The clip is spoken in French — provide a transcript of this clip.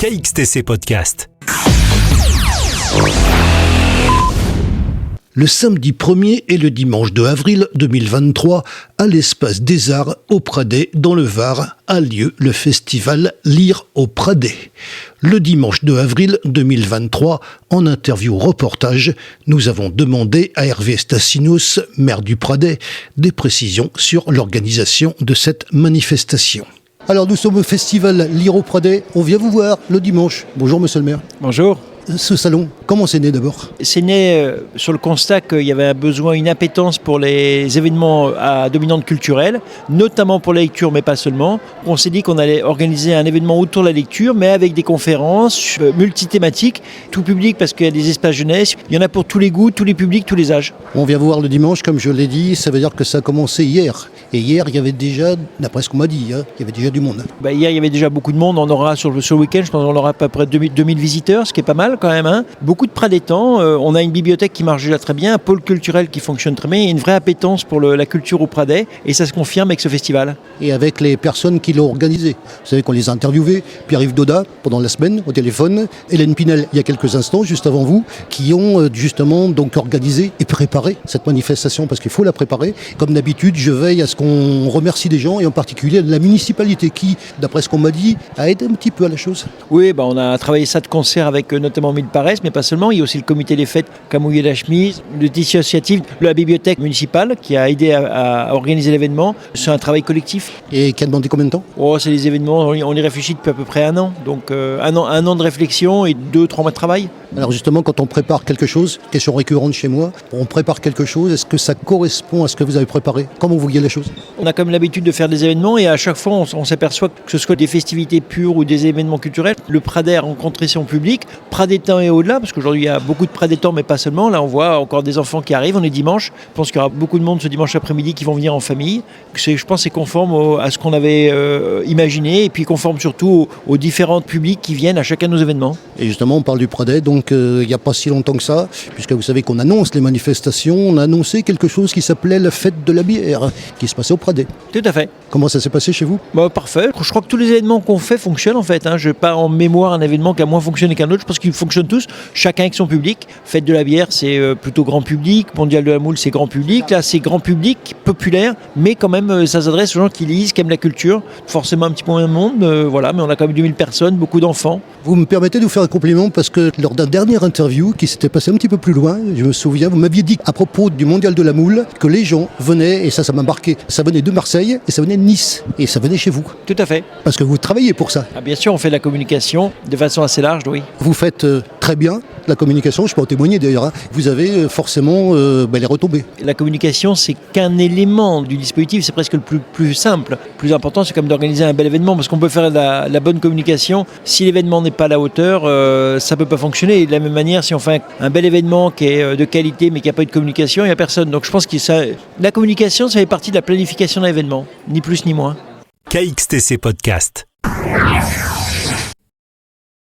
KXTC Podcast. Le samedi 1er et le dimanche 2 avril 2023, à l'Espace des Arts au Pradet, dans le Var, a lieu le festival Lire au Pradet. Le dimanche 2 avril 2023, en interview-reportage, nous avons demandé à Hervé Stassinos, maire du Pradet, des précisions sur l'organisation de cette manifestation. Alors nous sommes au festival Lire au Pradet, on vient vous voir le dimanche. Bonjour monsieur le maire. Bonjour. Ce salon, comment c'est né d'abord ? C'est né sur le constat qu'il y avait un besoin, une appétence pour les événements à dominante culturelle, notamment pour la lecture, mais pas seulement. On s'est dit qu'on allait organiser un événement autour de la lecture, mais avec des conférences multithématiques, tout public parce qu'il y a des espaces jeunesse. Il y en a pour tous les goûts, tous les publics, tous les âges. On vient vous voir le dimanche, comme je l'ai dit, ça veut dire que ça a commencé hier. Et hier, il y avait déjà, d'après ce qu'on m'a dit, il y avait déjà du monde. Hier, il y avait déjà beaucoup de monde. On aura sur le week-end, je pense qu'on aura à peu près 2000 visiteurs, ce qui est pas mal quand même. Beaucoup de pradétans. On a une bibliothèque qui marche déjà très bien, un pôle culturel qui fonctionne très bien, et une vraie appétence pour la culture au Pradet. Et ça se confirme avec ce festival. Et avec les personnes qui l'ont organisé. Vous savez qu'on les a interviewés. Pierre-Yves Daudat, pendant la semaine, au téléphone. Hélène Pinel, il y a quelques instants, juste avant vous, qui ont justement donc organisé et préparé cette manifestation, parce qu'il faut la préparer. Comme d'habitude, je veille à ce qu'on remercie des gens, et en particulier la municipalité qui, d'après ce qu'on m'a dit, a aidé un petit peu à la chose. Oui, on a travaillé ça de concert avec notamment Mille Paresse, mais pas seulement. Il y a aussi le comité des fêtes qui a mouillé la chemise, le tissu associatif, la bibliothèque municipale qui a aidé à organiser l'événement. C'est un travail collectif. Et qui a demandé combien de temps ? C'est des événements, on y réfléchit depuis à peu près un an. Donc un an de réflexion et 2-3 mois de travail. Alors justement, quand on prépare quelque chose, question récurrente chez moi, on prépare quelque chose, est-ce que ça correspond à ce que vous avez préparé ? Comment vous voyez les choses ? On a comme l'habitude de faire des événements et à chaque fois on s'aperçoit que ce soit des festivités pures ou des événements culturels, le Pradet a rencontré son public, pradétain et au-delà, parce qu'aujourd'hui il y a beaucoup de pradétans mais pas seulement. Là on voit encore des enfants qui arrivent, on est dimanche. Je pense qu'il y aura beaucoup de monde ce dimanche après-midi qui vont venir en famille. Je pense que c'est conforme à ce qu'on avait imaginé et puis conforme surtout aux différents publics qui viennent à chacun de nos événements. Et justement on parle du Pradet, donc il n'y a pas si longtemps que ça, puisque vous savez qu'on annonce les manifestations, on a annoncé quelque chose qui s'appelait la fête de la bière, qui se passait au Pradet. Tout à fait. Comment ça s'est passé chez vous ? Parfait. Je crois que tous les événements qu'on fait fonctionnent en fait. Je n'ai pas en mémoire un événement qui a moins fonctionné qu'un autre. Je pense qu'ils fonctionnent tous, chacun avec son public. Fête de la bière, c'est plutôt grand public. Mondial de la moule, c'est grand public. Là, c'est grand public, populaire, mais quand même, ça s'adresse aux gens qui lisent, qui aiment la culture. Forcément un petit peu moins de monde, mais on a quand même 2000 personnes, beaucoup d'enfants. Vous me permettez de vous faire un compliment parce que lors d'un dernier interview qui s'était passé un petit peu plus loin, je me souviens, vous m'aviez dit à propos du Mondial de la moule que les gens venaient, et ça m'a marqué, ça venait de Marseille et ça venait de Nice et ça venait chez vous. Tout à fait. Parce que vous travaillez pour ça. Bien sûr, on fait de la communication de façon assez large, oui. Vous faites très bien la communication, je peux en témoigner d'ailleurs. Vous avez forcément les retombées. La communication, c'est qu'un élément du dispositif, c'est presque le plus simple. Le plus important, c'est comme d'organiser un bel événement parce qu'on peut faire la bonne communication. Si l'événement n'est pas à la hauteur, ça ne peut pas fonctionner. Et de la même manière, si on fait un bel événement qui est de qualité mais qui n'a pas eu de communication, il n'y a personne. Donc je pense que la communication, ça fait partie de la planification d'un événement, ni plus ni moins. KXTC Podcast.